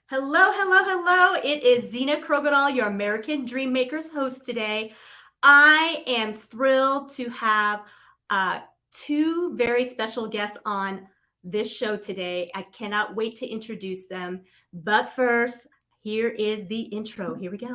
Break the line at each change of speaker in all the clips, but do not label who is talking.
Hello, hello, hello. It is Zena Krogadal, your American Dream Makers host today. I am thrilled to have two very special guests on this show today. I cannot wait to introduce them. But first, here is the intro. Here we go.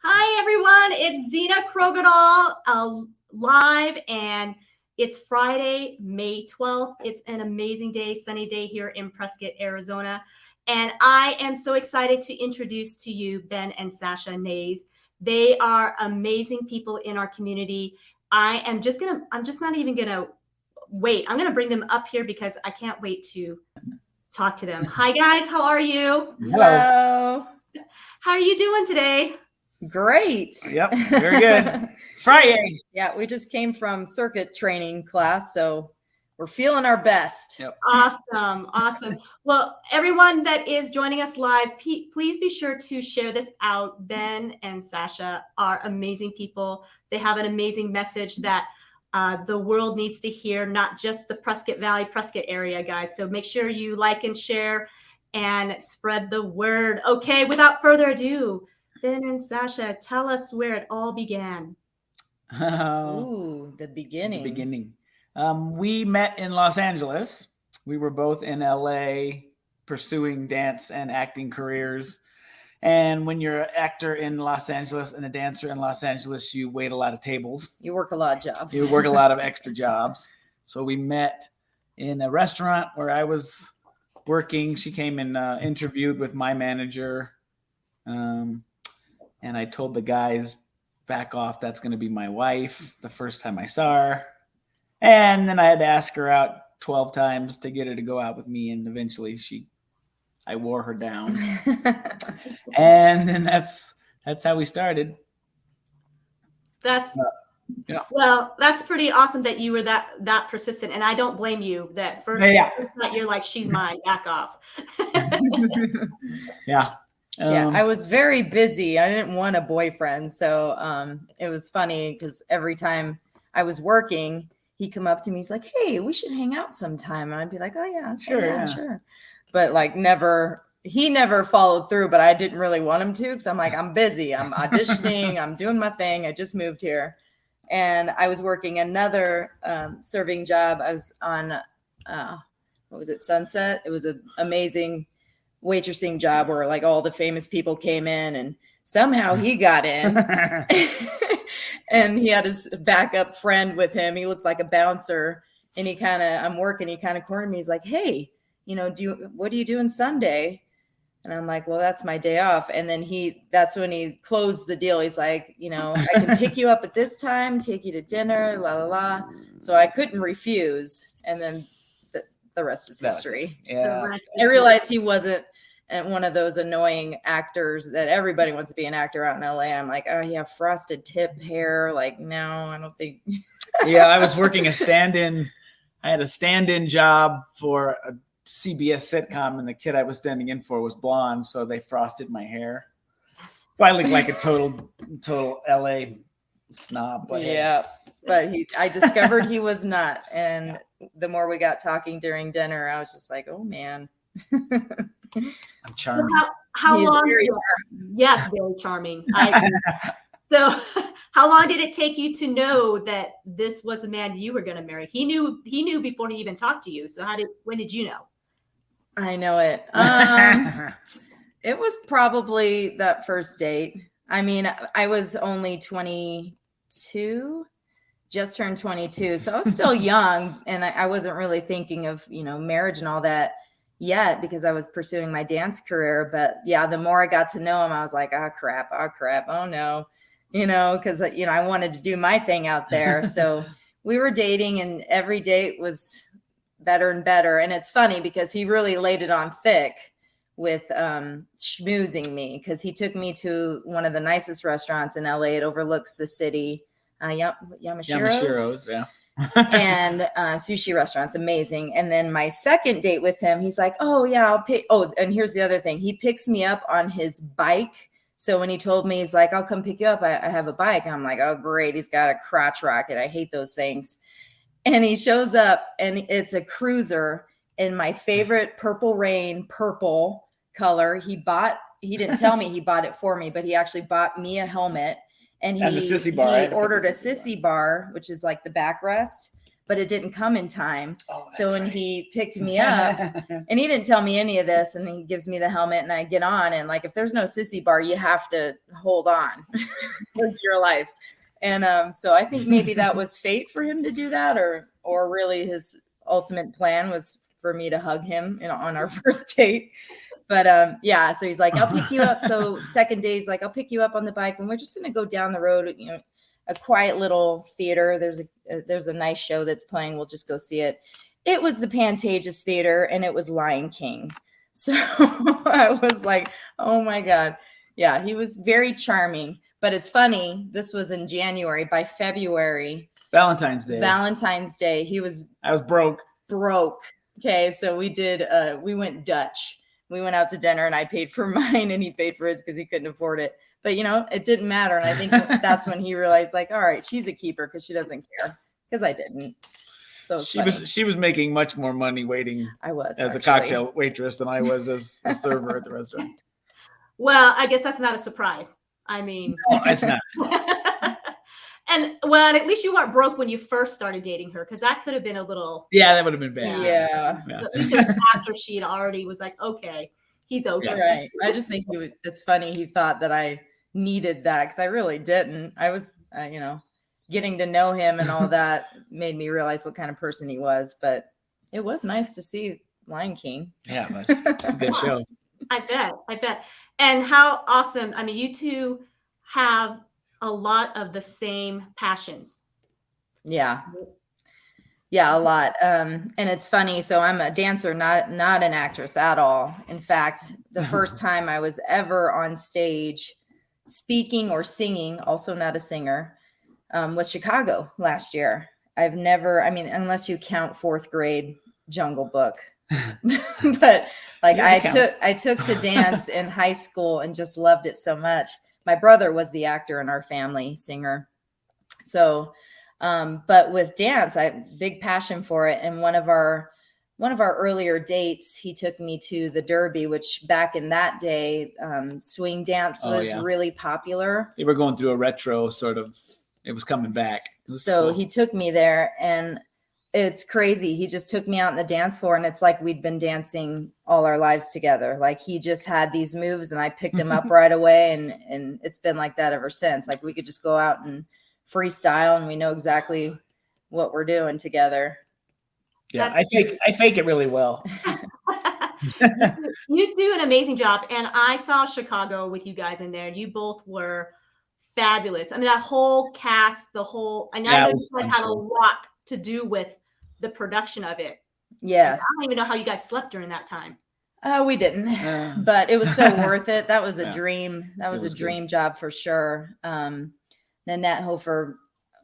Hi, everyone. It's Zena Krogadal live, and it's Friday, May 12th. It's an amazing day, sunny day here in Prescott, Arizona. And I am so excited to introduce to you Ben and Sasha Naasz. They are amazing people in our community. I'm just not even gonna wait. I'm gonna bring them up here because I can't wait to talk to them. Hi guys, how are you?
Hello.
How are you doing today?
Great.
Yep, very good. Friday.
Yeah, we just came from circuit training class, so we're feeling our best.
Yep.
Awesome. Well, everyone that is joining us live, please be sure to share this out. Ben and Sasha are amazing people. They have an amazing message that the world needs to hear, not just the Prescott Valley, Prescott area, guys. So make sure you like and share and spread the word. Okay, without further ado, Ben and Sasha, tell us where it all began.
Ooh, the beginning.
We met in Los Angeles. We were both in LA pursuing dance and acting careers. And when you're an actor in Los Angeles and a dancer in Los Angeles, you wait a lot of tables.
You work a lot of jobs.
You work a lot of extra jobs. So we met in a restaurant where I was working. She came and interviewed with my manager. And I told the guys, back off, that's going to be my wife the first time I saw her. And then I had to ask her out 12 times to get her to go out with me. And eventually I wore her down. And then that's how we started.
Well, that's pretty awesome that you were that persistent. And I don't blame you that first night you're like, she's mine, back off.
Yeah.
I was very busy. I didn't want a boyfriend. So it was funny because every time I was working, he'd come up to me. He's like, hey, we should hang out sometime. And I'd be like, oh, yeah, sure. But like he never followed through, but I didn't really want him to because I'm like, I'm busy. I'm auditioning. I'm doing my thing. I just moved here. And I was working another serving job. I was on, Sunset? It was an amazing waitressing job where like all the famous people came in and somehow he got in and he had his backup friend with him. He looked like a bouncer and I'm working. He kind of cornered me. He's like, hey, what do you do on Sunday? And I'm like, well, that's my day off. And then that's when he closed the deal. He's like, I can pick you up at this time, take you to dinner, la, la, la. So I couldn't refuse. And then the rest is history.
Yeah.
I realized he wasn't one of those annoying actors that everybody wants to be an actor out in LA. I'm like, oh, yeah, frosted tip hair. Like, no, I don't think.
Yeah, I was working I had a stand-in job for a CBS sitcom, and the kid I was standing in for was blonde, so they frosted my hair. So I looked like a total LA snob. But
yeah, but I discovered he was not. And the more we got talking during dinner, I was just like, oh man.
I'm charming.
How long? Yes, very charming. So how long did it take you to know that this was the man you were going to marry? He knew before he even talked to you. So when did you know?
I know it. It was probably that first date. I mean, I was only 22, just turned 22. So I was still young and I wasn't really thinking of, marriage and all that yet because I was pursuing my dance career. But yeah, the more I got to know him, I was like, oh crap. Oh no, because, I wanted to do my thing out there. So we were dating and every date was better and better. And it's funny because he really laid it on thick with schmoozing me because he took me to one of the nicest restaurants in LA. It overlooks the city, Yamashiro's.
Yeah.
and sushi restaurants, amazing. And then my second date with him, he's like, oh yeah, I'll pick. Oh, and here's the other thing. He picks me up on his bike. So when he told me, he's like, I'll come pick you up. I have a bike. And I'm like, oh, great. He's got a crotch rocket. I hate those things. And he shows up and it's a cruiser in my favorite Purple Rain purple color. He didn't tell me he bought it for me, but he actually bought me a helmet. And he ordered a sissy bar, which is like the backrest, but it didn't come in time.
Oh,
so when he picked me up, and he didn't tell me any of this, and he gives me the helmet and I get on, and like, if there's no sissy bar, you have to hold on for dear life. And so I think maybe that was fate for him to do that, or really his ultimate plan was for me to hug him on our first date. But yeah, so he's like, I'll pick you up. So second day, he's like, I'll pick you up on the bike and we're just gonna go down the road, a quiet little theater. There's a nice show that's playing. We'll just go see it. It was the Pantages Theater and it was Lion King. So I was like, oh my God. Yeah, he was very charming. But it's funny, this was in January. By February,
Valentine's Day,
I was broke. Okay, so we went Dutch. We went out to dinner and I paid for mine and he paid for his because he couldn't afford it. But, it didn't matter. And I think that's when he realized, like, all right, she's a keeper because she doesn't care, because I didn't. So
she was making much more money waiting as a cocktail waitress than I was as a server at the restaurant.
Well, I guess that's not a surprise. I mean,
no, it's not.
And well, at least you weren't broke when you first started dating her, because that could have been a little.
Yeah, that would have been bad.
Yeah.
At least it was after she had already was like, okay, he's okay.
Yeah, right. I just think it's funny. He thought that I needed that because I really didn't. I was, getting to know him and all that made me realize what kind of person he was. But it was nice to see Lion King.
Yeah, it's a good show.
I bet. And how awesome. I mean, you two have a lot of the same passions.
Yeah, a lot. And it's funny. So I'm a dancer, not an actress at all. In fact, the first time I was ever on stage speaking or singing, also not a singer, was Chicago last year. I've never, unless you count fourth grade Jungle Book, but like I took to dance in high school and just loved it so much. My brother was the actor in our family, singer. So, but with dance, I have big passion for it. And one of our earlier dates, he took me to the Derby, which back in that day, swing dance was really popular.
They were going through a retro sort of, it was coming back.
So
cool.
He took me there and it's crazy. He just took me out on the dance floor and it's like we'd been dancing all our lives together. Like he just had these moves and I picked him up right away. And it's been like that ever since. Like we could just go out and freestyle and we know exactly what we're doing together.
Yeah, I fake it really well.
You do an amazing job. And I saw Chicago with you guys in there. And you both were fabulous. I mean, that whole cast, I know you guys had a lot to do with the production of it.
Yes.
I don't even know how you guys slept during that time.
We didn't, but it was so worth it. That was a dream. That was a dream job for sure. Nanette Hofer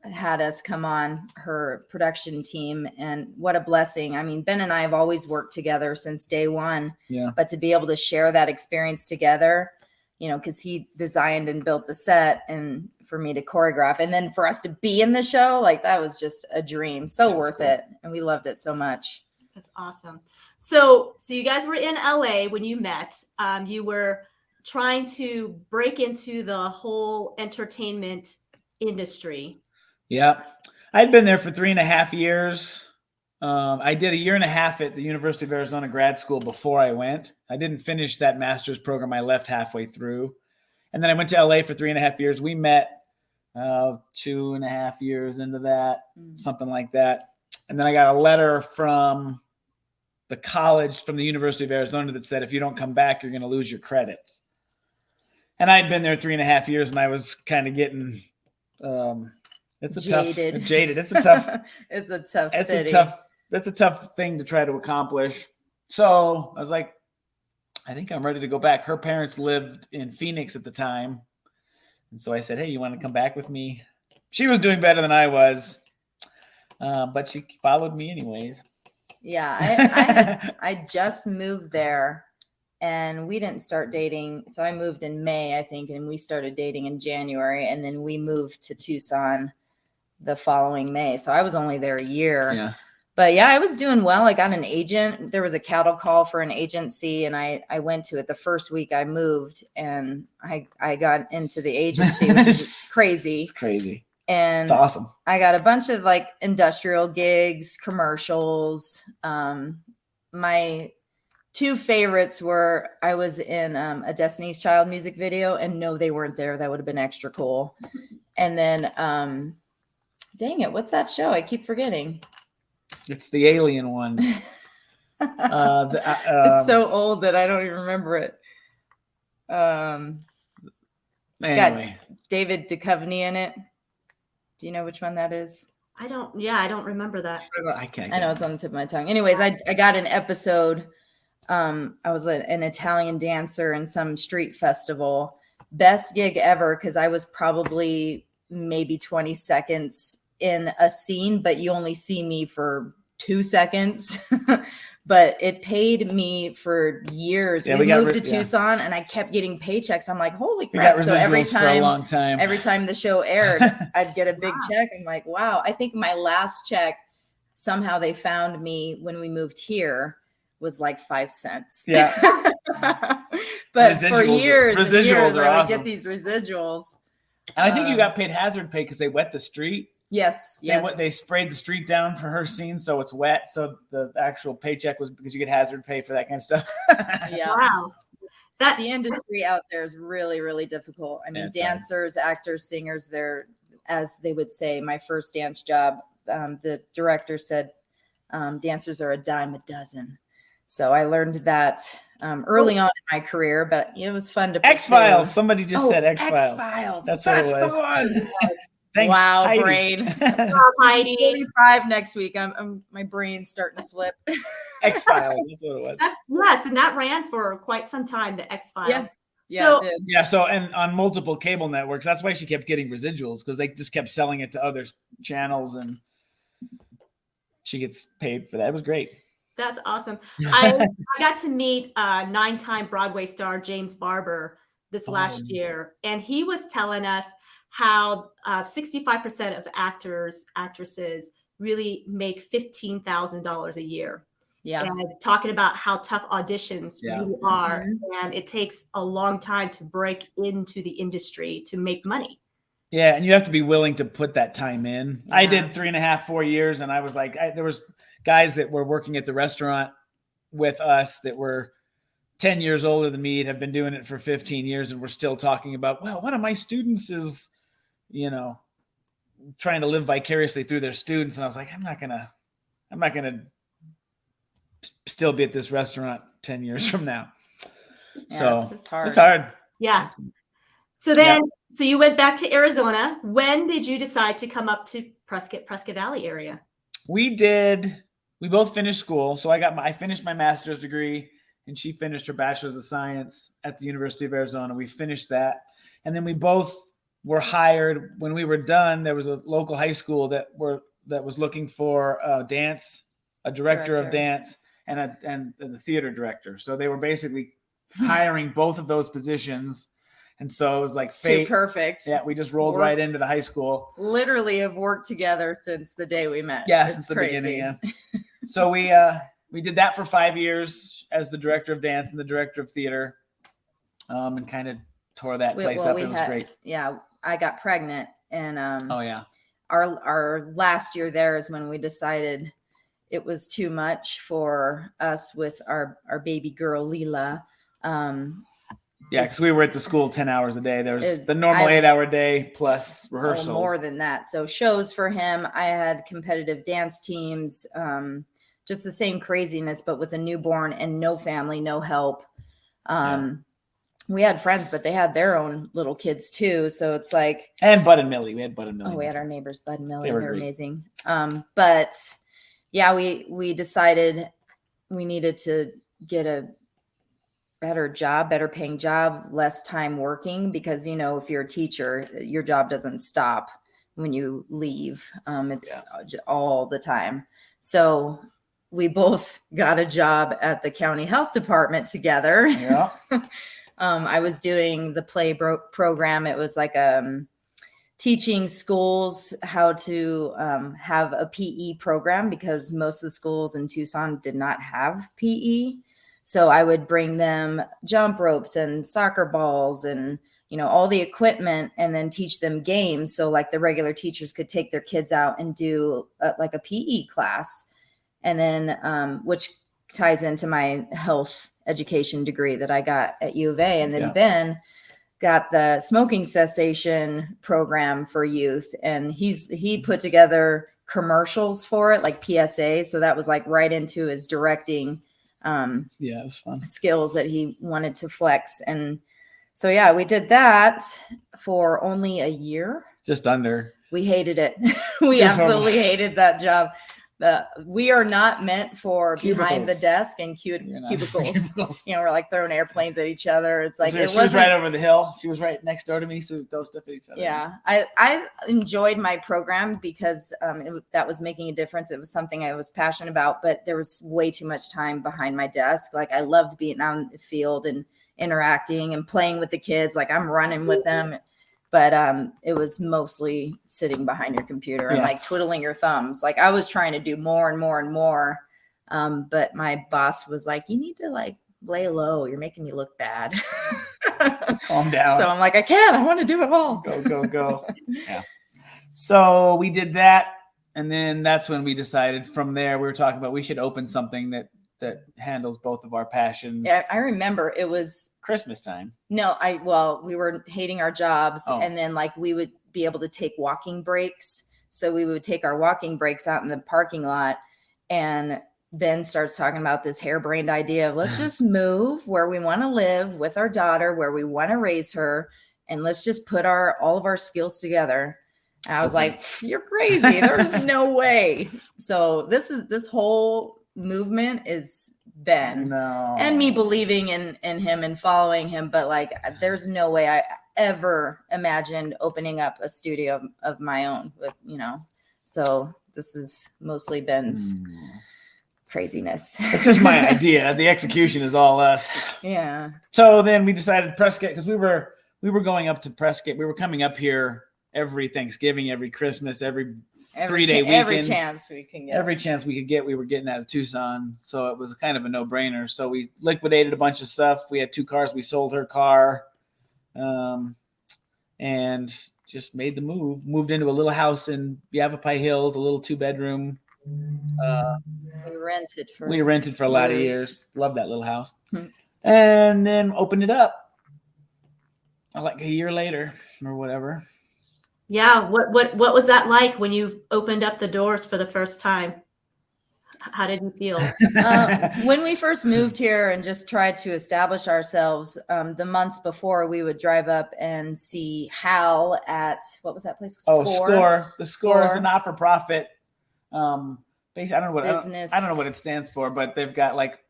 had us come on her production team, and what a blessing. I mean, Ben and I have always worked together since day one, but to be able to share that experience together, because he designed and built the set and for me to choreograph and then for us to be in the show, like that was just a dream. So worth it. And we loved it so much.
That's awesome. So you guys were in LA when you met. You were trying to break into the whole entertainment industry.
Yeah. I'd been there for 3.5 years. I did 1.5 years at the University of Arizona grad school before I went. I didn't finish that master's program. I left halfway through. And then I went to LA for 3.5 years. We met 2.5 years into that, something like that. And then I got a letter from the college, from the University of Arizona, that said, if you don't come back, you're going to lose your credits. And I'd been there 3.5 years and I was kind of getting,
jaded.
It's a tough,
it's
a tough thing to try to accomplish. So I was like, I think I'm ready to go back. Her parents lived in Phoenix at the time. And so I said, hey, you want to come back with me? She was doing better than I was. but she followed me anyways.
Yeah, I just moved there, and we didn't start dating. So I moved in May, I think, and we started dating in January, and then we moved to Tucson the following May. So I was only there a year.
Yeah.
But yeah, I was doing well. I got an agent. There was a cattle call for an agency, and I went to it the first week I moved, and I got into the agency, which is crazy.
It's crazy.
And
it's awesome.
I got a bunch of like industrial gigs, commercials. My two favorites were I was in a Destiny's Child music video, and no, they weren't there. That would have been extra cool. And then, dang it, what's that show? I keep forgetting.
It's the alien one.
It's so old that I don't even remember it. It's
anyway.
got David Duchovny in it. Do you know which one that is?
I don't remember that.
I can't.
I know it's on the tip of my tongue. Anyways, I got an episode. I was an Italian dancer in some street festival. Best gig ever, because I was probably maybe 20 seconds in a scene, but you only see me for 2 seconds. But it paid me for years.
Yeah,
we moved to Tucson, and I kept getting paychecks. I'm like, holy crap. So every time,
for a long time.
Every time the show aired, I'd get a big check. I'm like, wow. I think my last check, somehow they found me when we moved here, was like 5 cents.
Yeah.
But for years,
residuals are
I would
awesome.
get these residuals.
And I think you got paid hazard pay because they wet the street.
Yes.
They sprayed the street down for her scene, so it's wet. So the actual paycheck was because you get hazard pay for that kind of stuff.
Yeah.
Wow.
The industry out there is really, really difficult. I mean,
That's
dancers, actors, singers, they're, as they would say, my first dance job, the director said, dancers are a dime a dozen. So I learned that early on in my career, but it was fun to pursue.
X-Files. Somebody just said X-Files.
X-Files.
That's what it was.
The one.
Thanks,
wow,
Heidi.
brain.
Heidi.
45 next week. My brain's starting to slip.
X-Files. That's what it was.
Yes, and that ran for quite some time, the X-Files.
Yeah,
so,
it did.
Yeah, so and on multiple cable networks. That's why she kept getting residuals, because they just kept selling it to other channels, and she gets paid for that. It was great.
That's awesome. I got to meet 9-time Broadway star James Barber this last year, and he was telling us how 65% of actresses really make $15,000 a year.
Yeah.
And talking about how tough auditions really are. And it takes a long time to break into the industry to make money.
Yeah, and you have to be willing to put that time in. Yeah. I did 3.5, 4 years, and I was like, there was guys that were working at the restaurant with us that were 10 years older than me, have been doing it for 15 years, and we're still talking about, well, one of my students is, trying to live vicariously through their students. And I was like, I'm not gonna still be at this restaurant 10 years from now.
Yeah,
so
it's hard.
It's hard.
Yeah. So then, so you went back to Arizona. When did you decide to come up to Prescott Valley area?
We both finished school. So I finished my master's degree, and she finished her bachelor's of science at the University of Arizona. We finished that. And then we both were hired. When we were done, there was a local high school that was looking for a director of dance and the theater director. So they were basically hiring both of those positions. And so it was like fate.
Too perfect.
Yeah, we just rolled right into the high school.
Literally have worked together since the day we met.
Yeah, since the beginning. Yeah. So we did that for 5 years as the director of dance and the director of theater, and kind of tore that place up. It was great.
Yeah, I got pregnant, and our last year there is when we decided it was too much for us with our baby girl Leela.
Yeah, because we were at the school 10 hours a day. There was the normal 8-hour day plus rehearsals.
More than that. So shows for him. I had competitive dance teams, just the same craziness, but with a newborn and no family, no help. We had friends, but they had their own little kids too. So it's like.
And Bud and Millie. We had Bud and Millie.
Oh, we had our neighbors, Bud and Millie. They're amazing. But yeah, we decided we needed to get a better paying job, less time working, because, if you're a teacher, your job doesn't stop when you leave. It's all the time. So we both got a job at the county health department together.
Yeah.
I was doing the play program. It was like teaching schools how to have a PE program, because most of the schools in Tucson did not have PE. So I would bring them jump ropes and soccer balls and, you know, all the equipment, and then teach them games. So like the regular teachers could take their kids out and do like a PE class. And then, which ties into my health education degree that I got at U of A. And then Ben got the smoking cessation program for youth. And he put together commercials for it, like PSA. So that was like right into his directing
it was fun.
skills that he wanted to flex. And so, yeah, we did that for only a year.
Just under.
We hated it. We absolutely hated that job. We are not meant for
Cubicles.
Behind the desk and cubicles. You know, we're like throwing airplanes at each other. It's like,
she was right over the hill. She was right next door to me. So we throw stuff at each other.
Yeah. I enjoyed my program because that was making a difference. It was something I was passionate about, but there was way too much time behind my desk. Like, I loved being out in the field and interacting and playing with the kids. Like, I'm running with them. But it was mostly sitting behind your computer and like twiddling your thumbs. Like, I was trying to do more and more and more. But my boss was like, you need to like lay low. You're making me look bad.
Calm down.
So I'm like, I want to do it all.
Go. Yeah. So we did that. And then that's when we decided, from there, we were talking about we should open something that handles both of our passions.
Yeah, I remember it was
Christmas time.
No, we were hating our jobs, and then like we would be able to take walking breaks. So we would take our walking breaks out in the parking lot, and Ben starts talking about this harebrained idea of let's just move where we want to live with our daughter, where we want to raise her, and let's just put all of our skills together. And I was like, you're crazy. There's no way. So this whole movement is Ben and me believing in him and following him. But like, there's no way I ever imagined opening up a studio of my own with, you know, so this is mostly Ben's craziness.
It's just my idea. The execution is all us.
Yeah.
So then we decided Prescott, because we were going up to Prescott. We were coming up here every Thanksgiving, every Christmas, every 3-day weekend. Every chance we could get, we were getting out of Tucson. So it was kind of a no-brainer. So we liquidated a bunch of stuff. We had 2 cars. We sold her car, and just made the move. Moved into a little house in Yavapai Hills, a little 2-bedroom. We rented for a lot of years. Loved that little house. And then opened it up like a year later or whatever.
Yeah. What was that like when you opened up the doors for the first time? How did you feel?
When we first moved here and just tried to establish ourselves, the months before, we would drive up and see Hal at, what was that place?
Score. The Score is a not-for-profit. Basically, I don't know what it stands for, but they've got like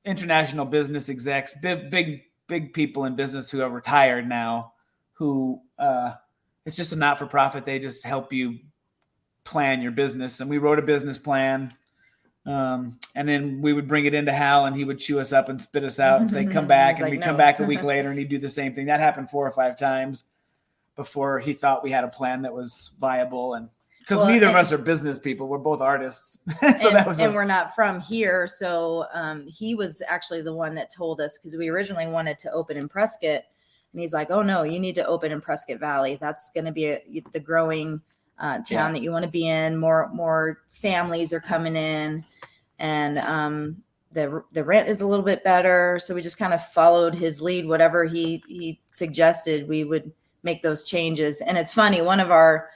international business execs, big people in business who are retired now, who it's just a not-for-profit. They just help you plan your business. And we wrote a business plan. And then we would bring it into Hal, and he would chew us up and spit us out and say, come back. And we'd come back a week later, and he'd do the same thing. That happened 4 or 5 times before he thought we had a plan that was viable. And because neither of us are business people, we're both artists. So
we're not from here. So he was actually the one that told us, because we originally wanted to open in Prescott. And he's like, oh, no, you need to open in Prescott Valley. That's going to be the growing town that you want to be in. More families are coming in, and the rent is a little bit better. So we just kind of followed his lead. Whatever he suggested, we would make those changes. And it's funny, one of our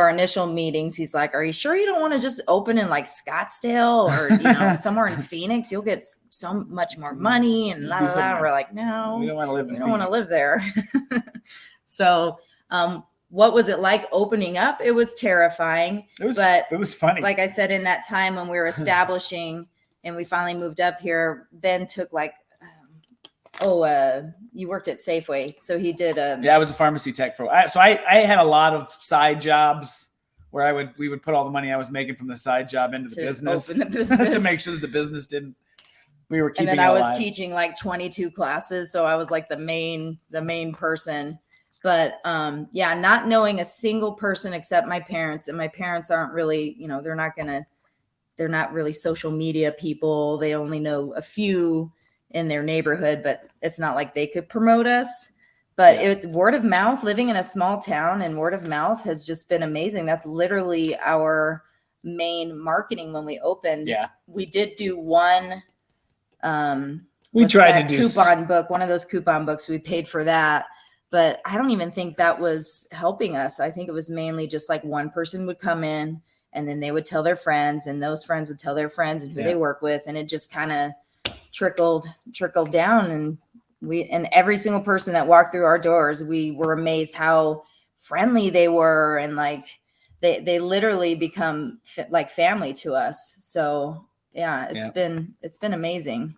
initial meetings, he's like, are you sure you don't want to just open in like Scottsdale or somewhere in Phoenix? You'll get so much more money and blah, blah, blah. We're like, no,
we don't want to live.
We don't want to live there. So what was it like opening up? It was terrifying. It was funny. Like I said, in that time when we were establishing and we finally moved up here, Ben took like you worked at Safeway, so he did.
Yeah, I was a pharmacy tech for. So I had a lot of side jobs where we would put all the money I was making from the side job into the business,
open the business.
to make sure that the business didn't. We were keeping.
And then I was
alive.
teaching like 22 classes, so I was like the main person. But yeah, not knowing a single person except my parents, and my parents aren't really, they're not really social media people. They only know a few in their neighborhood, but it's not like they could promote us. But word of mouth, living in a small town, and word of mouth has just been amazing. That's literally our main marketing when we opened.
Yeah.
We did do one
we tried to do
coupon book, one of those coupon books. We paid for that, but I don't even think that was helping us. I think it was mainly just like one person would come in, and then they would tell their friends, and those friends would tell their friends and who they work with. And it just kind of trickled down. And every single person that walked through our doors, we were amazed how friendly they were. And like, they literally become like family to us. So yeah, it's been amazing.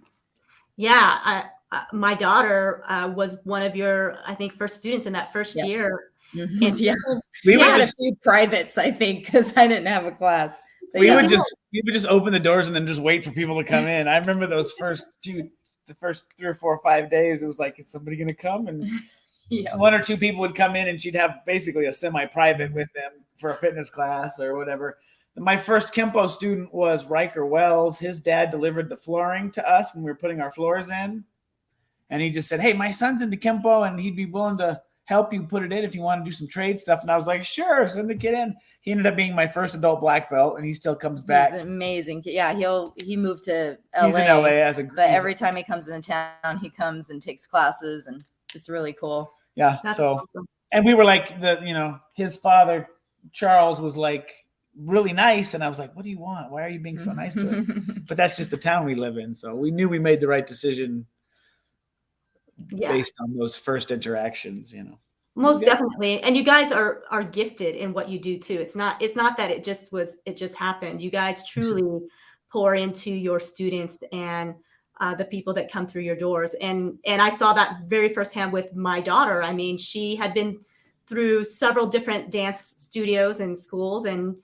Yeah. My daughter was one of your, I think, first students in that first year.
Mm-hmm.
And
yeah.
We
had a few privates, I think, because I didn't have a class. But
we would just open the doors and then just wait for people to come in. I remember those first the first 3 or 4 or 5 days. It was like, is somebody going to come? And one or two people would come in, and she'd have basically a semi-private with them for a fitness class or whatever. My first Kempo student was Riker Wells. His dad delivered the flooring to us when we were putting our floors in. And he just said, hey, my son's into Kempo, and he'd be willing to help you put it in if you want to do some trade stuff. And I was like, sure, send the kid in. He ended up being my first adult black belt, and he still comes back.
He's amazing. Yeah, he moved to LA. He's
in LA but
every time he comes into town, he comes and takes classes, and it's really cool.
Yeah.
That's
so
awesome.
And we were like, his father, Charles, was like really nice. And I was like, what do you want? Why are you being so nice to us? But that's just the town we live in. So we knew we made the right decision based on those first interactions,
Most definitely. And you guys are gifted in what you do too. It's not that it just happened. You guys truly pour into your students and the people that come through your doors. And I saw that very firsthand with my daughter. I mean, she had been through several different dance studios and schools, and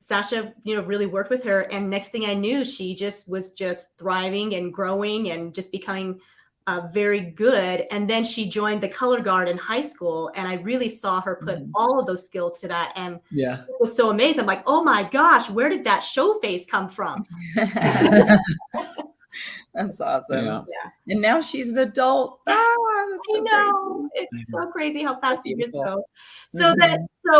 Sasha, really worked with her. And next thing I knew, she was thriving and growing and just becoming very good. And then she joined the color guard in high school, and I really saw her put all of those skills to that. And it was so amazing. I'm like, oh my gosh, where did that show face come from?
That's awesome.
Yeah.
And now she's an adult. I
know. It's so crazy how fast the years go. So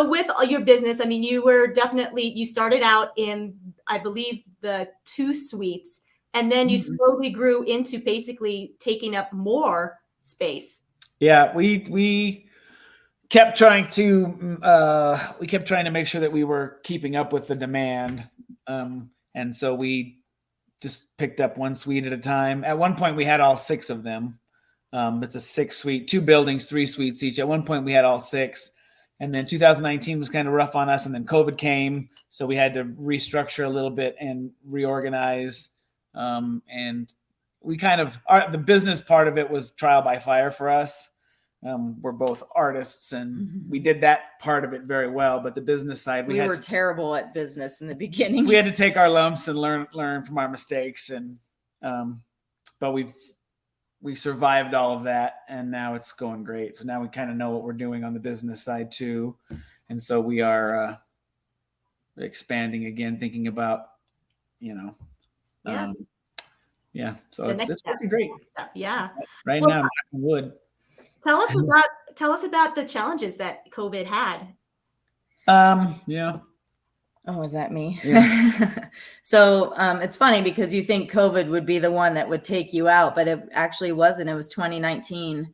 with your business, I mean, you started out in, I believe, the 2 suites. And then you slowly grew into basically taking up more space. Yeah,
we kept trying to make sure that we were keeping up with the demand. And so we just picked up 1 suite at a time. At one point we had all 6 of them. It's a 6 suite, 2 buildings, 3 suites each. At one point we had all 6. And then 2019 was kind of rough on us. And then COVID came. So we had to restructure a little bit and reorganize. And we the business part of it was trial by fire for us. We're both artists, and we did that part of it very well. But the business side, we were
terrible at business in the beginning.
We had to take our lumps and learn from our mistakes. And, but we survived all of that, and now it's going great. So now we kind of know what we're doing on the business side too. And so we are, expanding again, thinking about, so it's working great.
Yeah.
Right now, knock on wood.
Tell us about the challenges that COVID had.
Yeah.
Oh, is that me?
Yeah.
So it's funny because you think COVID would be the one that would take you out, but it actually wasn't. It was 2019.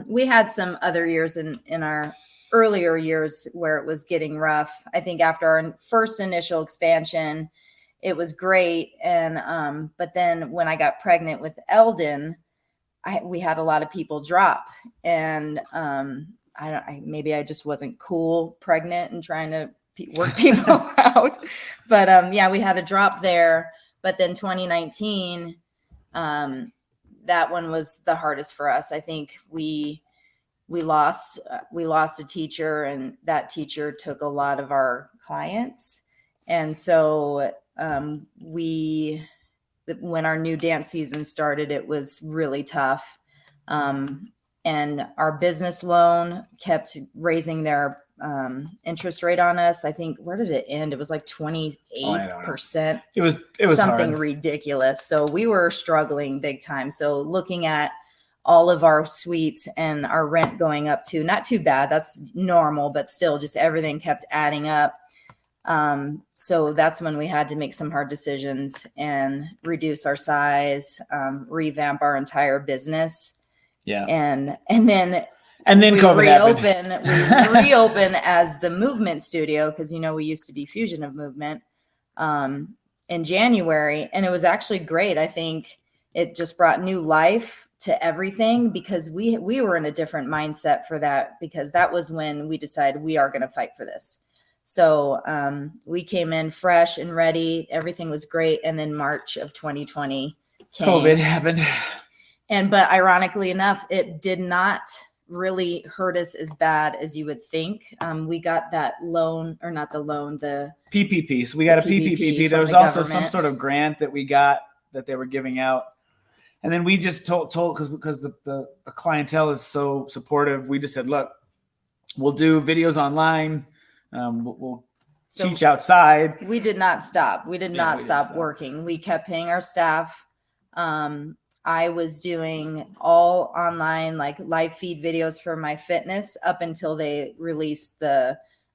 We had some other years in our earlier years where it was getting rough. I think after our first initial expansion, it was great. And, but then when I got pregnant with Eldon, we had a lot of people drop, and maybe I just wasn't cool pregnant and trying to work people out. But we had a drop there. But then 2019, that one was the hardest for us. I think we lost a teacher, and that teacher took a lot of our clients. And so when our new dance season started, it was really tough. And our business loan kept raising their interest rate on us. I think, where did it end? It was like 28%.
It was
something
hard.
Ridiculous. So we were struggling big time. So looking at all of our suites and our rent going up to, not too bad, that's normal, but still just everything kept adding up. So that's when we had to make some hard decisions and reduce our size, revamp our entire business.
Yeah.
And then we reopen as the Movement Studio, because we used to be Fusion of Movement in January, and it was actually great. I think it just brought new life to everything, because we were in a different mindset for that, because that was when we decided we are going to fight for this. So we came in fresh and ready. Everything was great, and then March of 2020 came.
COVID happened.
But ironically enough, it did not really hurt us as bad as you would think. We got that loan, or not the loan, the
PPP. So we got a PPP. There was also some sort of grant that we got that they were giving out. And then we just told because the clientele is so supportive, we just said, look, we'll do videos online. We'll teach outside. We did not stop. We did not stop working. We kept paying our staff. I was doing all online, like live feed videos for my fitness up until they released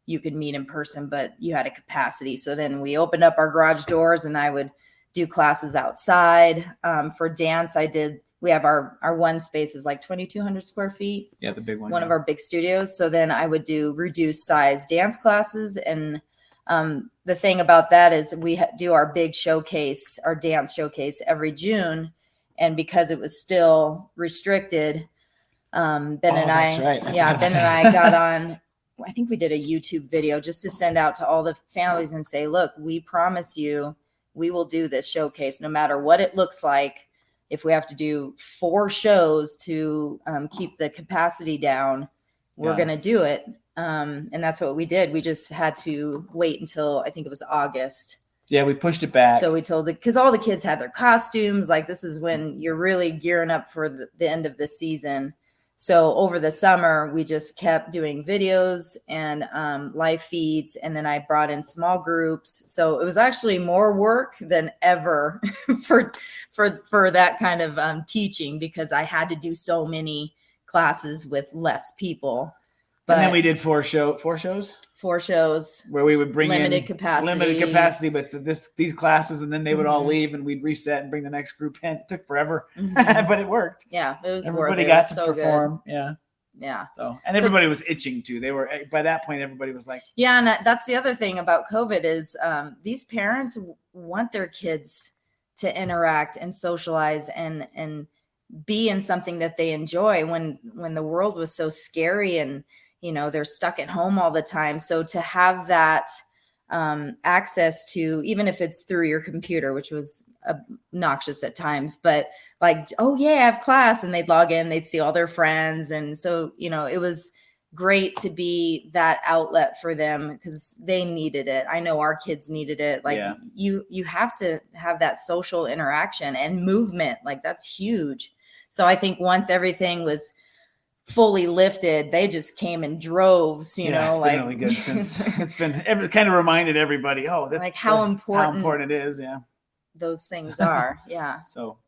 you could meet in person, but you had a capacity. So then we opened up our garage doors, and I would do classes outside. For dance, we have our one space is like 2,200 square feet. Yeah, the big one.
One of our big studios. So then I would do reduced size dance classes. And the thing about that is we do our big showcase, our dance showcase every June. And because it was still restricted, Ben and I got on, I think we did a YouTube video just to send out to all the families and say, look, we promise you, we will do this showcase no matter what it looks like. If we have to do 4 shows to keep the capacity down, we're going to do it. And that's what we did. We just had to wait until, I think it was August.
Yeah, we pushed it back.
So we told because all the kids had their costumes. Like, this is when you're really gearing up for the end of the season. So over the summer, we just kept doing videos and live feeds. And then I brought in small groups. So it was actually more work than ever for that kind of teaching, because I had to do so many classes with less people. But
and then we did 4 shows.
4 shows
where we would bring
limited
in
capacity
with these classes, and then they would all leave, and we'd reset and bring the next group in. It took forever, but it worked.
Yeah, it was.
Everybody got to perform.
Good. Yeah.
So, and everybody was itching to. They were, by that point, everybody was like,
yeah. And that's the other thing about COVID is these parents want their kids to interact and socialize and be in something that they enjoy when the world was so scary and they're stuck at home all the time. So to have that access to, even if it's through your computer, which was obnoxious at times, but like, oh yeah, I have class, and they'd log in, they'd see all their friends. And so, it was great to be that outlet for them, because they needed it. I know our kids needed it. Like you have to have that social interaction and movement. Like, that's huge. So I think once everything was fully lifted, they just came in droves,
it's been really good since it's been kind of reminded everybody,
like how important
it is. Yeah.
Those things are. Yeah.
So.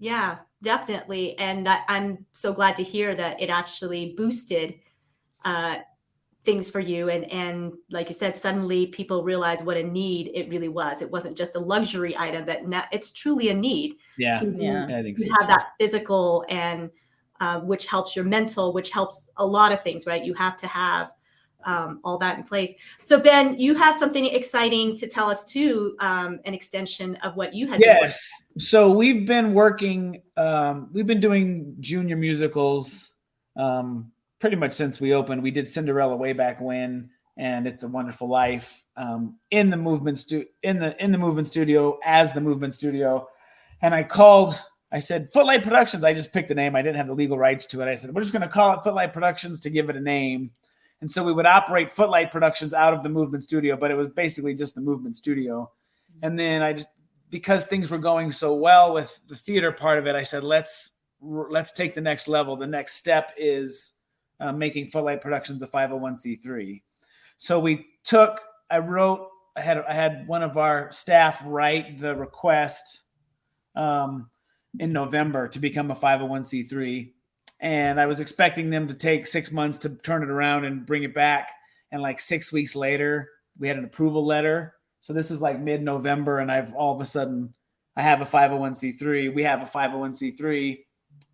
Yeah, definitely. And I'm so glad to hear that it actually boosted things for you. And like you said, suddenly people realized what a need it really was. It wasn't just a luxury item, that now it's truly a need.
Yeah.
I
think so.
Have that physical and which helps your mental, which helps a lot of things, right? You have to have all that in place. So Ben, you have something exciting to tell us too, an extension of what you had.
Yes. So we've been working, we've been doing junior musicals pretty much since we opened. We did Cinderella way back when, and It's a Wonderful Life in the movement studio as the Movement Studio. And I called I said, Footlight Productions. I just picked a name. I didn't have the legal rights to it. I said, we're just going to call it Footlight Productions to give it a name. And so we would operate Footlight Productions out of the Movement Studio, but it was basically just the Movement Studio. And then because things were going so well with the theater part of it, I said, let's take the next level. The next step is making Footlight Productions a 501c3. So I had one of our staff write the request in November to become a 501c3. And I was expecting them to take 6 months to turn it around and bring it back. And like 6 weeks later, we had an approval letter. So this is like mid-November, and all of a sudden I have a 501c3. We have a 501c3.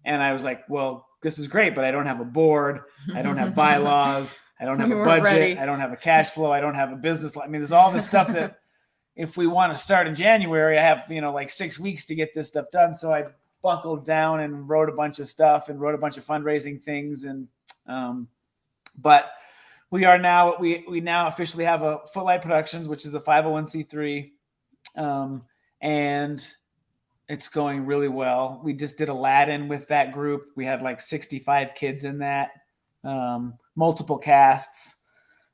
And I was like, well, this is great, but I don't have a board. I don't have bylaws. I don't have a budget.
Ready.
I don't have a cash flow. I don't have a business. I mean, there's all this stuff that if we want to start in January, I have, like 6 weeks to get this stuff done. So I buckled down and wrote a bunch of stuff and wrote a bunch of fundraising things. And, but we now officially have a Footlight Productions, which is a 501c3. And it's going really well. We just did Aladdin with that group. We had like 65 kids in that, multiple casts,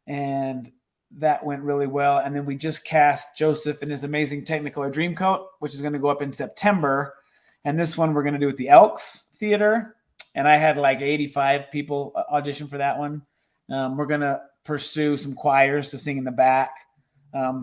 and that went really well. And then we just cast Joseph in his amazing Technicolor Dreamcoat, which is going to go up in September. And this one we're going to do at the Elks Theater. And I had like 85 people audition for that one. We're going to pursue some choirs to sing in the back.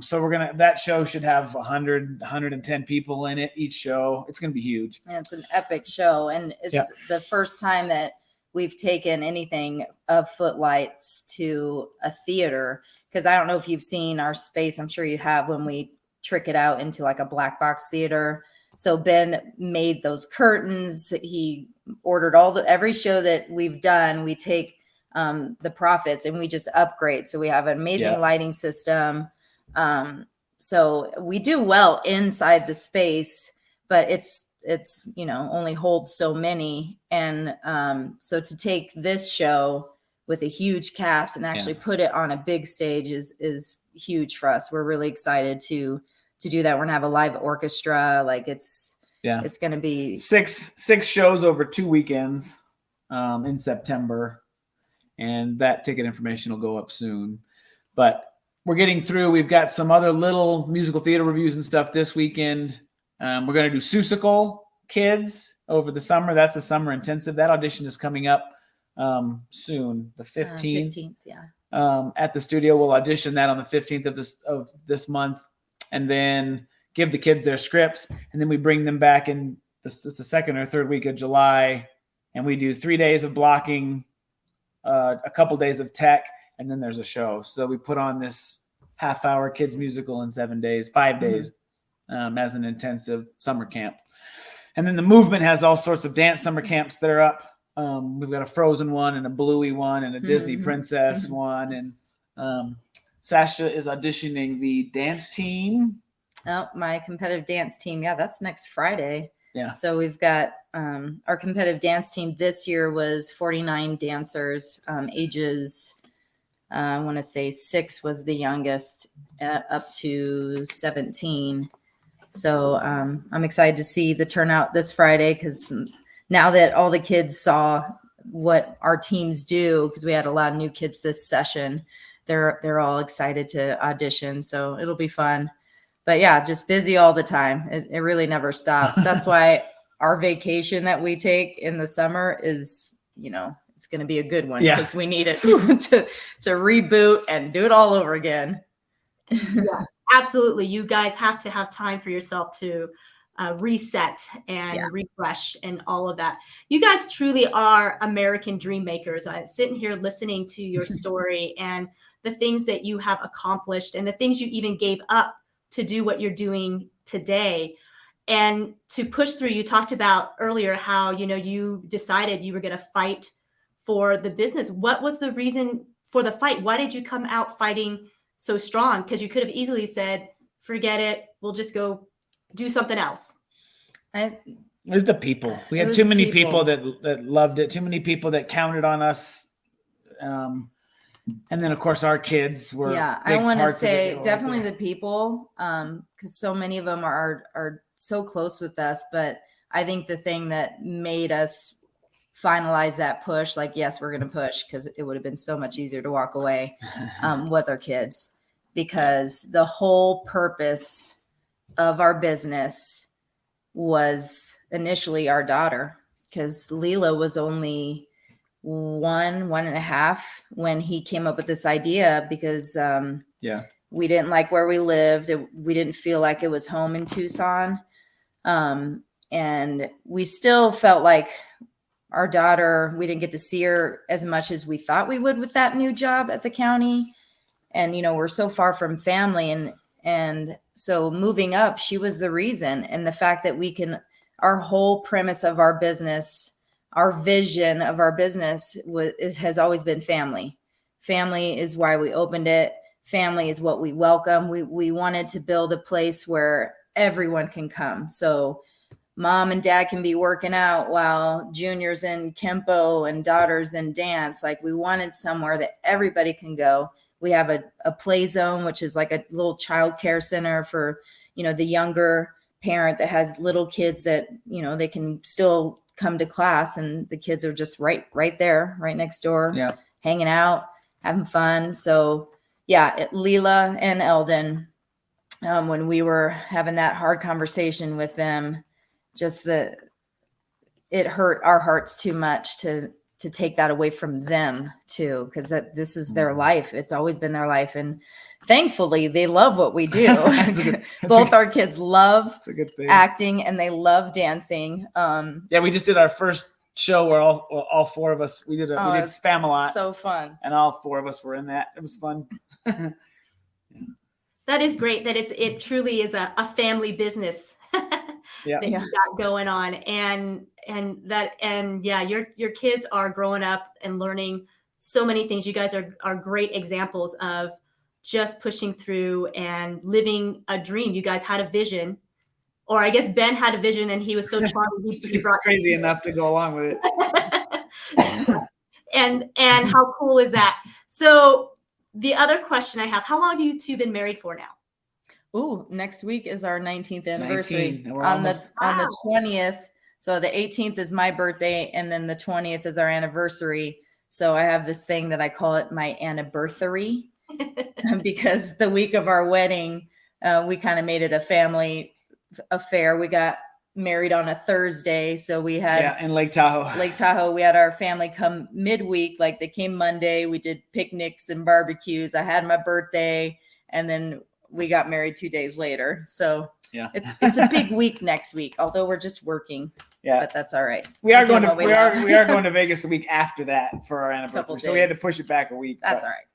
So that show should have 100, 110 people in it, each show. It's going to be huge.
And it's an epic show. And it's the first time that we've taken anything of Footlights to a theater. Because I don't know if you've seen our space. I'm sure you have, when we trick it out into like a black box theater. So Ben made those curtains. He ordered every show that we've done. We take the profits and we just upgrade. So we have an amazing lighting system. So we do well inside the space, but it's only holds so many. And so to take this show with a huge cast and actually put it on a big stage is huge for us. We're really excited to do that. We're gonna have a live orchestra. Like it's going to be
six shows over 2 weekends in September. And that ticket information will go up soon, but we're getting through. We've got some other little musical theater reviews and stuff this weekend. We're going to do Seussical Kids over the summer. That's a summer intensive. That audition is coming up soon, the 15th. At the studio. We'll audition that on the 15th of this month, and then give the kids their scripts. And then we bring them back in the second or third week of July, and we do 3 days of blocking, a couple days of tech, and then there's a show. So we put on this half-hour kids musical in 5 days, as an intensive summer camp. And then the Movement has all sorts of dance summer camps that are up. We've got a Frozen one and a Bluey one and a Disney Princess one. And Sasha is auditioning the dance team.
Oh, my competitive dance team. Yeah, that's next Friday.
Yeah.
So we've got our competitive dance team this year was 49 dancers, ages, I want to say 6 was the youngest, up to 17. So I'm excited to see the turnout this Friday, because now that all the kids saw what our teams do, because we had a lot of new kids this session, they're all excited to audition. So it'll be fun. But yeah, just busy all the time. It really never stops. That's why our vacation that we take in the summer is, it's going to be a good one, because we need it to reboot and do it all over again.
Yeah, absolutely. You guys have to have time for yourself to reset and refresh and all of that. You guys truly are American dream makers. I'm sitting here listening to your story and the things that you have accomplished and the things you even gave up to do what you're doing today. And to push through, you talked about earlier how, you decided you were going to fight for the business. What was the reason for the fight? Why did you come out fighting so strong? Because you could have easily said, forget it, we'll just go do something else.
It's the people. We had too many people that loved it, too many people that counted on us. And then, of course, our kids were. Yeah,
I want to say definitely the people, because so many of them are so close with us. But I think the thing that made us finalize that push, like, yes, we're going to push, because it would have been so much easier to walk away, was our kids. Because the whole purpose of our business was initially our daughter, because Leela was only 1.5 when he came up with this idea, because we didn't like where we lived. We didn't feel like it was home in Tucson. And we still felt like our daughter, we didn't get to see her as much as we thought we would with that new job at the county. And, we're so far from family. And so moving up, she was the reason. And the fact that our whole premise of our business, our vision of our business has always been family. Family is why we opened it. Family is what we welcome. We wanted to build a place where everyone can come. So mom and dad can be working out while junior's in Kempo and daughter's in dance. Like, we wanted somewhere that everybody can go. We have a play zone, which is like a little child care center for, the younger parent that has little kids that, they can still come to class, and the kids are just right there, right next door, hanging out, having fun. So Leela and Eldon, when we were having that hard conversation with them, it hurt our hearts too much to take that away from them too, because this is their life. It's always been their life. And thankfully they love what we do. Our kids love acting and they love dancing.
We just did our first show where all four of us, we did Spam-A-Lot.
So fun.
And all four of us were in that. It was fun.
That is great that it truly is a family business that you got going on. And your kids are growing up and learning so many things. You guys are great examples of just pushing through and living a dream. You guys had a vision, or I guess Ben had a vision, and he was so charming. He brought
crazy enough to go along with it.
and how cool is that? So the other question I have, how long have you two been married for now?
Ooh, next week is our 19th anniversary. On the 20th. So the 18th is my birthday, and then the 20th is our anniversary. So I have this thing that I call it my anniversary, because the week of our wedding, we kind of made it a family affair. We got married on a Thursday, so we had
in Lake Tahoe.
We had our family come midweek, like they came Monday. We did picnics and barbecues. I had my birthday, and then we got married 2 days later. So it's a big week next week, although we're just working. But that's all right.
We are going to Vegas the week after that for our anniversary. So we had to push it back a week.
That's all right.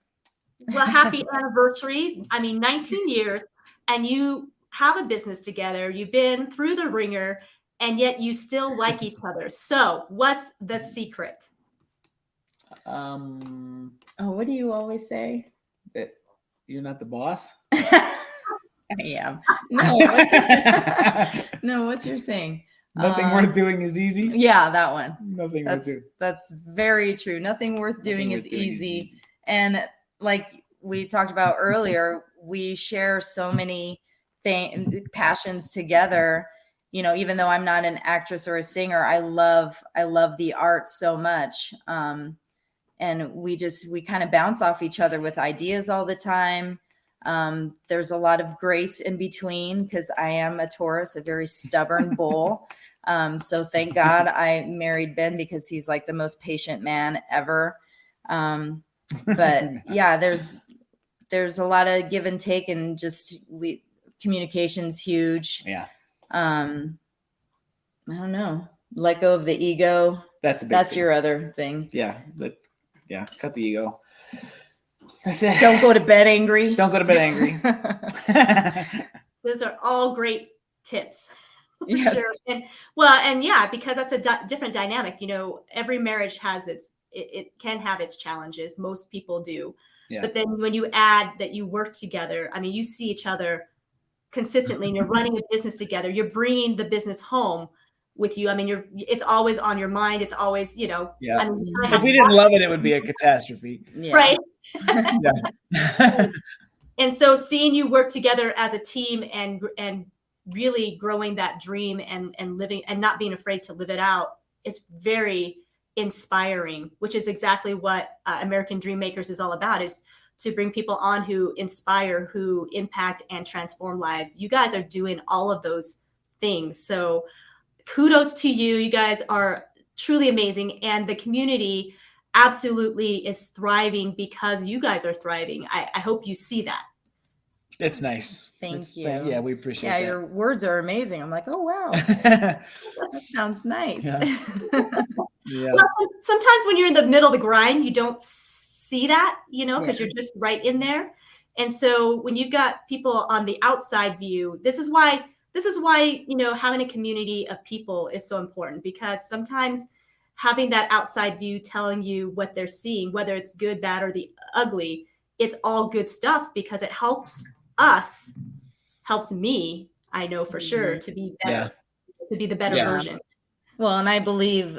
Well, happy anniversary. 19 years, and you have a business together. You've been through the ringer, and yet you still like each other. So what's the secret?
What do you always say?
You're not the boss?
I am. No, what's your saying?
Nothing worth doing is easy.
Yeah, that one.
Nothing worth doing.
That's very true. Nothing worth doing is easy. And like we talked about earlier, we share so many passions together. Even though I'm not an actress or a singer, I love the arts so much. And we kind of bounce off each other with ideas all the time. There's a lot of grace in between, because I am a Taurus, a very stubborn bull. So thank God I married Ben, because he's like the most patient man ever. But there's a lot of give and take, and communication's huge. I don't know. Let go of the ego. That's your other thing.
Cut the ego. That's it.
Don't go to bed angry.
Don't go to bed angry.
Those are all great tips.
Yes.
Sure. Because that's a different dynamic. Every marriage has it can have its challenges. Most people do. Yeah. But then when you add that you work together, you see each other consistently, and you're running a business together. You're bringing the business home with you. It's always on your mind. It's always,
If we didn't love it, it would be a catastrophe.
Yeah.
Right. And so seeing you work together as a team and really growing that dream and living and not being afraid to live it out is very inspiring, which is exactly what American Dream Makers is all about, is to bring people on who inspire, who impact and transform lives. You guys are doing all of those things. So kudos to you. You guys are truly amazing. And the community absolutely is thriving because you guys are thriving. I hope you see that.
It's nice.
Thank you.
Yeah, we appreciate
Yeah,
that.
your words are amazing. I'm like, oh, wow. That sounds nice.
Yeah. Yeah.
Well, sometimes when you're in the middle of the grind, you don't see that, because
Yeah.
you're just right in there. And so when you've got people on the outside view, this is why, having a community of people is so important, because sometimes having that outside view telling you what they're seeing, whether it's good, bad, or the ugly, it's all good stuff, because it helps me, I know for sure, to be better, to be the better version.
Well, and I believe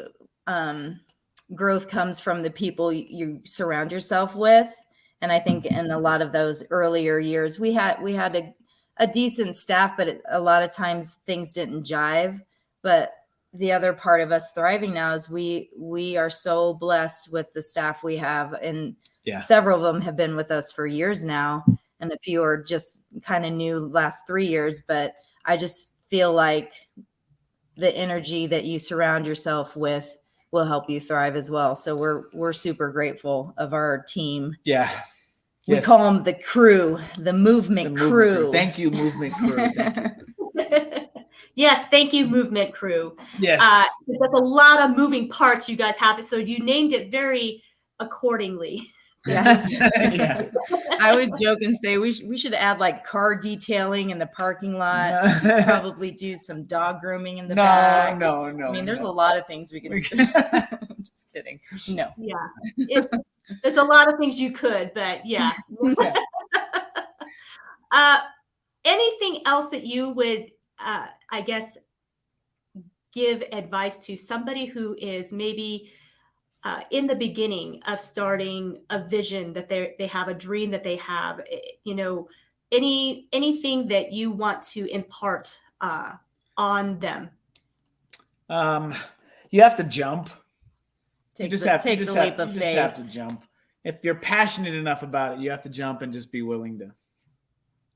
growth comes from the people you surround yourself with. And I think in a lot of those earlier years, we had a decent staff, but a lot of times things didn't jive. But the other part of us thriving now is we are so blessed with the staff we have. And several of them have been with us for years now. And a few are just kind of new last 3 years. But I just feel like the energy that you surround yourself with will help you thrive as well. So we're super grateful of our team.
Yeah.
We call them the crew, the movement crew.
Thank you, movement crew. Thank you.
Yes, thank you, movement crew.
Yes.
There's a lot of moving parts you guys have, so you named it very accordingly.
Yes.
Yeah.
I always joke and say we should add like car detailing in the parking lot. Probably do some dog grooming in the back.
No.
I mean, there's a lot of things we could. Just kidding. No.
Yeah. There's a lot of things you could, but yeah. Anything else that you would, I guess, give advice to somebody who is maybe in the beginning of starting a vision, that they have a dream that they have, anything that you want to impart on them?
You have to jump.
Take the leap of faith.
You just have to jump. If you're passionate enough about it, you have to jump and just be willing to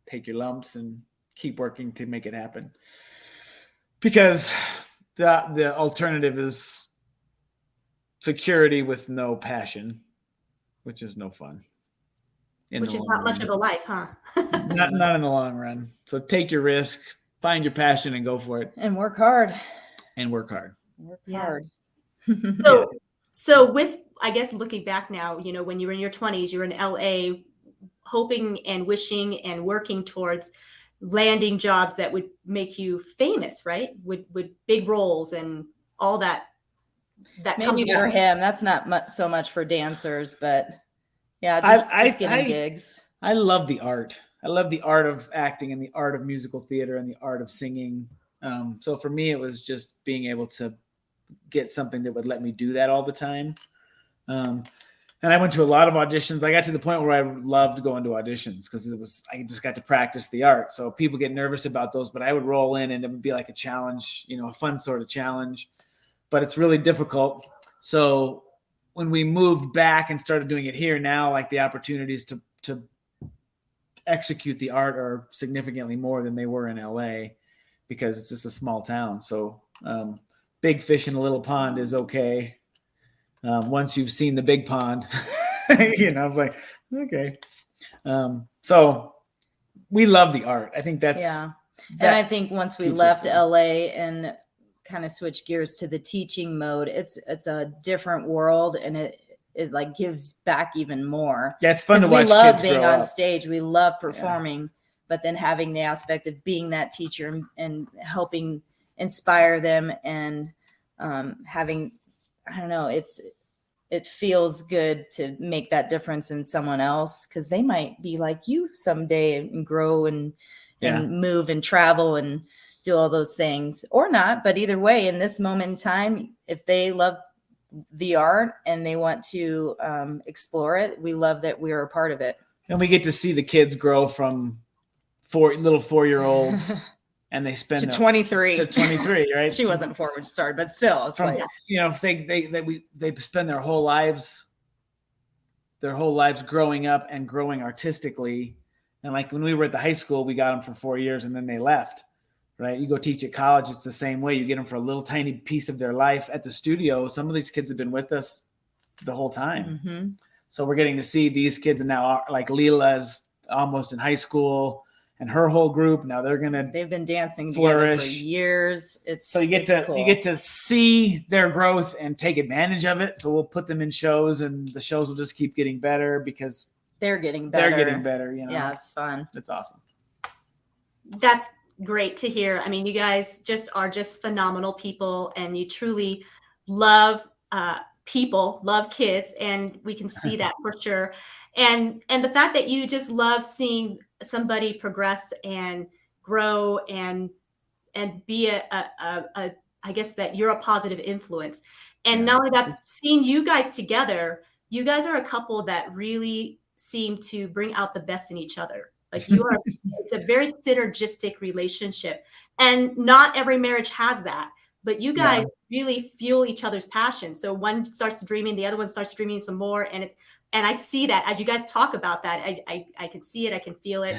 take your lumps and keep working to make it happen. Because the alternative is security with no passion, which is no fun.
Which is not much of a life, huh?
not in the long run. So take your risk, find your passion, and go for it.
And work hard.
Work hard.
So with, I guess, looking back now, when you were in your 20s, you were in LA, hoping and wishing and working towards landing jobs that would make you famous, right? With big roles and all that.
Maybe for him, that's not so much for dancers, but yeah, just getting gigs.
I love the art. I love the art of acting and the art of musical theater and the art of singing. So for me, it was just being able to get something that would let me do that all the time. And I went to a lot of auditions. I got to the point where I loved going to auditions because I just got to practice the art. So people get nervous about those, but I would roll in and it would be like a challenge, a fun sort of challenge. But it's really difficult. So when we moved back and started doing it here now, like the opportunities to execute the art are significantly more than they were in LA because it's just a small town. So big fish in a little pond is okay. Once you've seen the big pond, I was like, okay. So we love the art. I think that's,
and I think once we left LA and kind of switch gears to the teaching mode, it's a different world, and it like gives back even more.
Yeah, it's fun to watch.
We love
kids
being
grow
on
up.
stage. We love performing, but then having the aspect of being that teacher and helping inspire them and having, I don't know, it feels good to make that difference in someone else, because they might be like you someday and grow and move and travel and do all those things, or not. But either way, in this moment in time, if they love the art and they want to explore it, we love that we are a part of it.
And we get to see the kids grow from little 4-year-olds and they spend
to 23.
to 23, right?
She wasn't 4 when she started, but still, it's
From,
like,
you know, they spend their whole lives growing up and growing artistically. And like when we were at the high school, we got them for 4 years and then they left, right? You go teach at college, it's the same way. You get them for a little tiny piece of their life. At the studio, some of these kids have been with us the whole time.
mm-hmm.
So we're getting to see these kids, and now like Leela's almost in high school and her whole group. Now they've
been dancing
flourish
together for years.
So you get to see their growth and take advantage of it. So we'll put them in shows, and the shows will just keep getting better because
they're getting better.
You know?
Yeah, it's fun.
It's awesome.
That's great to hear. I mean, you guys are just phenomenal people, and you truly love people, love kids, and we can see that for sure. And the fact that you just love seeing somebody progress and grow and be I guess that you're a positive influence. And not only that, seeing you guys together, you guys are a couple that really seem to bring out the best in each other. Like you are, it's a very synergistic relationship, and not every marriage has that. But you guys really fuel each other's passion. So one starts dreaming, the other one starts dreaming some more, and I see that as you guys talk about that. I can see it, I can feel it.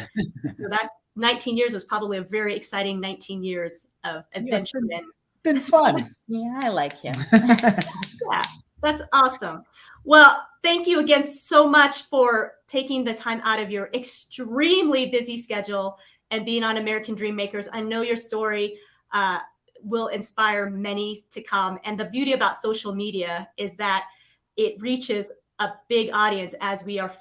So that's 19 years was probably a very exciting 19 years of adventure.
It's been fun.
Yeah, I like him.
Yeah, that's awesome. Well, thank you again so much for taking the time out of your extremely busy schedule and being on American Dream Makers. I know your story will inspire many to come. And the beauty about social media is that it reaches a big audience, as we have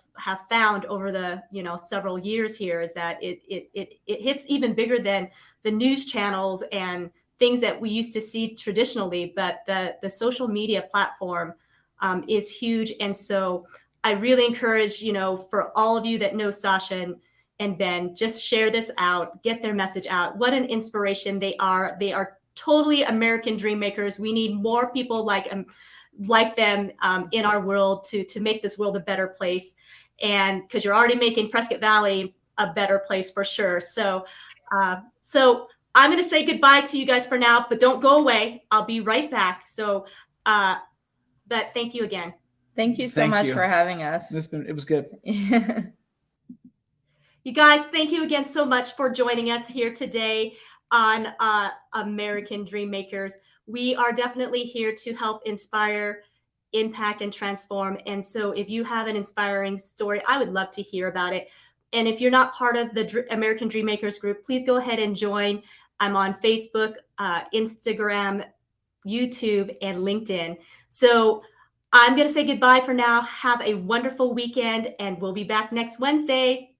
found over the several years here, is that it hits even bigger than the news channels and things that we used to see traditionally. But the social media platform is huge. And so I really encourage, for all of you that know Sasha and Ben, just share this out, get their message out. What an inspiration they are. They are totally American dream makers. We need more people like them in our world to make this world a better place. And because you're already making Prescott Valley a better place for sure. So I'm going to say goodbye to you guys for now, but don't go away. I'll be right back. So, but thank you again.
Thank you so much for having us.
It was good.
You guys, thank you again so much for joining us here today on American Dream Makers. We are definitely here to help inspire, impact, and transform. And so if you have an inspiring story, I would love to hear about it. And if you're not part of the American Dream Makers group, please go ahead and join. I'm on Facebook, Instagram, YouTube, and LinkedIn. So I'm going to say goodbye for now. Have a wonderful weekend, and we'll be back next Wednesday.